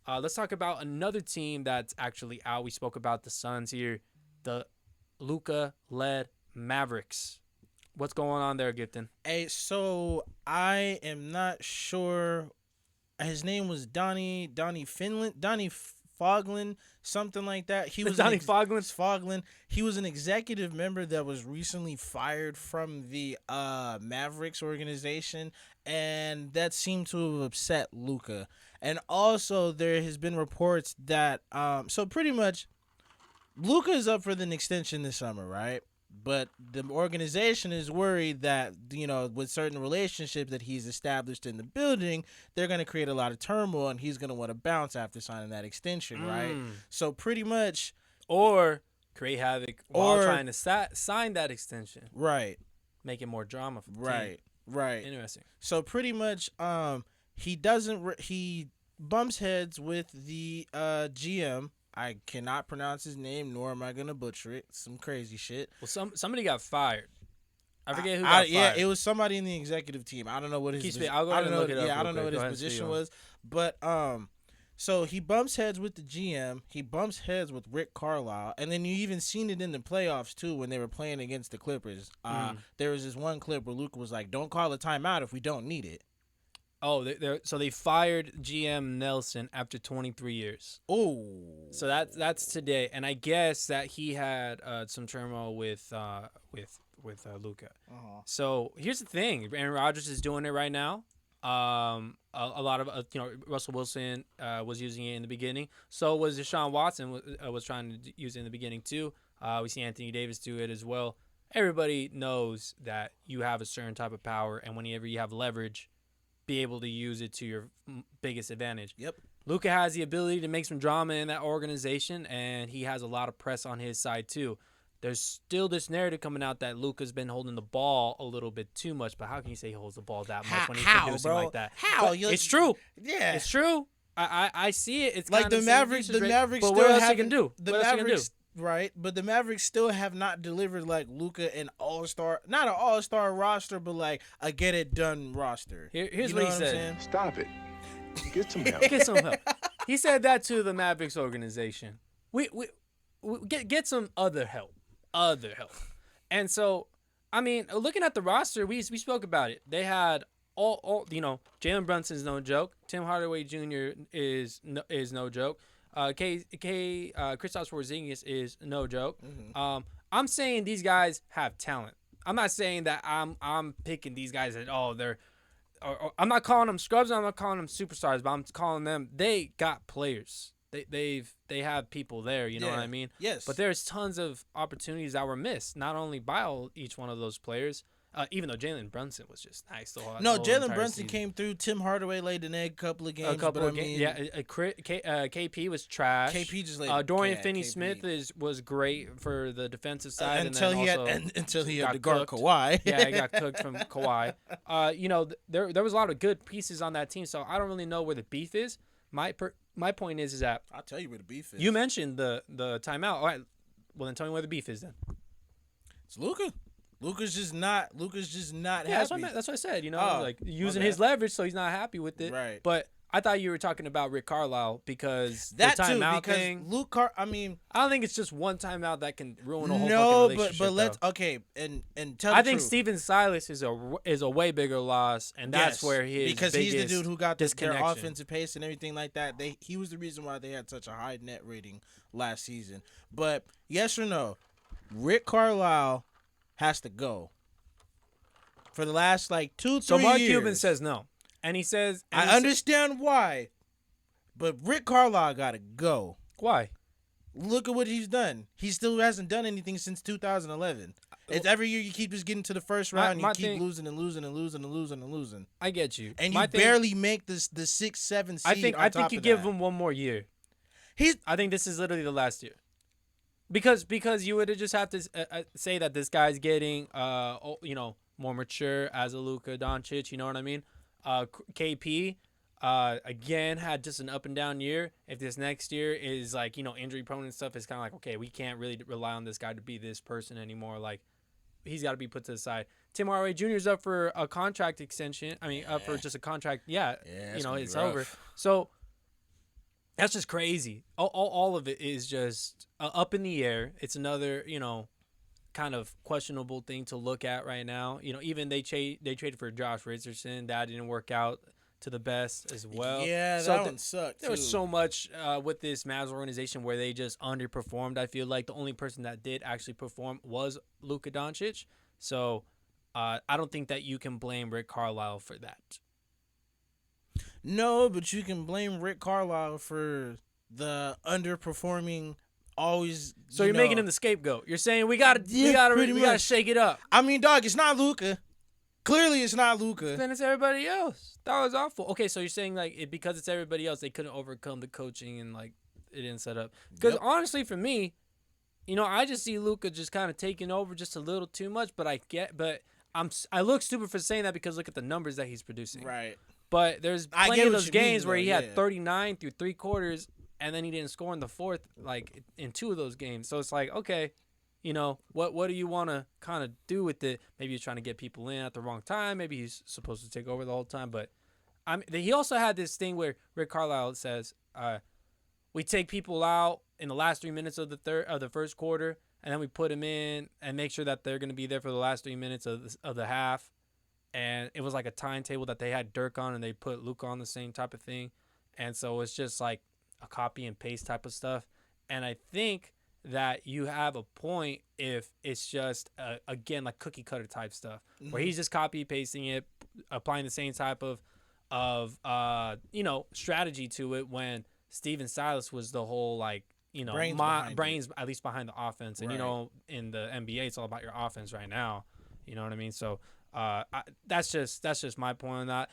Let's talk about another team that's actually out. We spoke about the Suns here, the Luka-led Mavericks. What's going on there, Gifton? Hey, so I am not sure. His name was Donnie Foglin, something like that. He was Donnie Foglin? Foglin. He was an executive member that was recently fired from the Mavericks organization, and that seemed to have upset Luka. And also, there has been reports that so pretty much Luka is up for an extension this summer, right? But the organization is worried that, with certain relationships that he's established in the building, they're going to create a lot of turmoil, and he's going to want to bounce after signing that extension, right? So pretty much, or create havoc while trying to sign that extension. Right. Make it more drama for the team. Right. Interesting. So pretty much, he bumps heads with the GM. I cannot pronounce his name, nor am I gonna butcher it. Some crazy shit. Well, somebody got fired. I forget who got fired. Yeah, it was somebody in the executive team. I don't know what his. I'll go ahead and look it up. Yeah, I don't know what his position was, but so he bumps heads with the GM. He bumps heads with Rick Carlisle, and then you even seen it in the playoffs too when they were playing against the Clippers. There was this one clip where Luka was like, "Don't call a timeout if we don't need it." Oh, so they fired GM Nelson after 23 years. Oh, so that's today, and I guess that he had some turmoil with Luka. So here's the thing: Aaron Rodgers is doing it right now. A lot of Russell Wilson was using it in the beginning. So was Deshaun Watson was trying to use it in the beginning too. We see Anthony Davis do it as well. Everybody knows that you have a certain type of power, and whenever you have leverage, be able to use it to your biggest advantage. Yep. Luka has the ability to make some drama in that organization, and he has a lot of press on his side too. There's still this narrative coming out that Luka's been holding the ball a little bit too much, but how can you say he holds the ball that much when he's producing like that? How? It's true. Yeah. It's true. I see it. It's like the Mavericks. The Mavericks. But still what else you can do? The Mavericks, right? But the Mavericks still have not delivered like Luka an all-star, not an all-star roster, but like a get-it-done roster. Here's what he said. Stop it. Get some help. Get some help. He said that to the Mavericks organization. We get some other help. And so, I mean, looking at the roster, we spoke about it. They had all Jalen Brunson's no joke. Tim Hardaway Jr. is no joke. Kristaps Porzingis is no joke. Mm-hmm. I'm saying these guys have talent. I'm not saying that I'm picking these guys that they're. I'm not calling them scrubs. I'm not calling them superstars, but I'm calling them they got players. They have people there. You know what I mean? Yes. But there's tons of opportunities that were missed, not only by each one of those players. Even though Jalen Brunson was just nice. No, Jalen Brunson came through. Tim Hardaway laid an egg a couple of games. Yeah. KP was trash. KP just laid. Dorian Finney-Smith was great for the defensive side, until he had to guard Kawhi. Yeah, he got cooked from Kawhi. There was a lot of good pieces on that team, so I don't really know where the beef is. My point is that I'll tell you where the beef is. You mentioned the timeout. All right, well then tell me where the beef is then. It's Luka. Luka's just not happy. That's what I said. Like using his leverage, so he's not happy with it. Right. But I thought you were talking about Rick Carlisle because that the timeout too. Because thing. I don't think it's just one timeout that can ruin a whole fucking relationship. but let's and tell. I think Steven Silas is a way bigger loss, and that's where because he's the dude who got their offensive pace and everything like that. He was the reason why they had such a high net rating last season. But yes or no, Rick Carlisle has to go for the last 2-3 years. So Mark Cuban says no, and he says I understand why, but Rick Carlisle got to go. Why? Look at what he's done. He still hasn't done anything since 2011. It's every year you keep just getting to the first round, you keep losing and losing and losing and losing and losing. I get you, and you barely make the 6-7 seed. I think you give him one more year. I think this is literally the last year. Because you would just have to say that this guy's getting more mature as a Luka Doncic. You know what I mean? KP again had just an up and down year. If this next year is injury prone and stuff, it's kind of like, okay, we can't really rely on this guy to be this person anymore. Like he's got to be put to the side. Tim Hardaway Jr. is up for a contract extension. Up for just a contract. Yeah, it's over. So That's just crazy. All of it is just up in the air. It's another, kind of questionable thing to look at right now. Even they traded for Josh Richardson. That didn't work out to the best as well. Yeah, so that one sucked. There was so much with this Mavs organization where they just underperformed. I feel like the only person that did actually perform was Luka Doncic. So I don't think that you can blame Rick Carlisle for that. No, but you can blame Rick Carlisle for the underperforming. Always. So you're making him the scapegoat. You're saying we gotta shake it up. I mean, dog, it's not Luka. Clearly, it's not Luka. Then it's everybody else. That was awful. Okay, so you're saying because it's everybody else, they couldn't overcome the coaching and it didn't set up. Because honestly, for me, I just see Luka just kind of taking over just a little too much. But I look stupid for saying that because look at the numbers that he's producing. Right. But there's plenty of those games where he had 39 through 3 quarters, and then he didn't score in the fourth, in 2 of those games. So it's okay, what do you want to kind of do with it? Maybe he's trying to get people in at the wrong time. Maybe he's supposed to take over the whole time. But he also had this thing where Rick Carlisle says, we take people out in the last 3 minutes of the first quarter, and then we put them in and make sure that they're going to be there for the last 3 minutes of the half. And it was like a timetable that they had Dirk on, and they put Luka on the same type of thing. And so it's just like a copy and paste type of stuff. And I think that you have a point if it's just, again, like cookie cutter type stuff, where he's just copy pasting it, applying the same type of strategy to it, when Steven Silas was the whole brains at least behind the offense. And, right. In the NBA, it's all about your offense right now. You know what I mean? So that's just my point on that.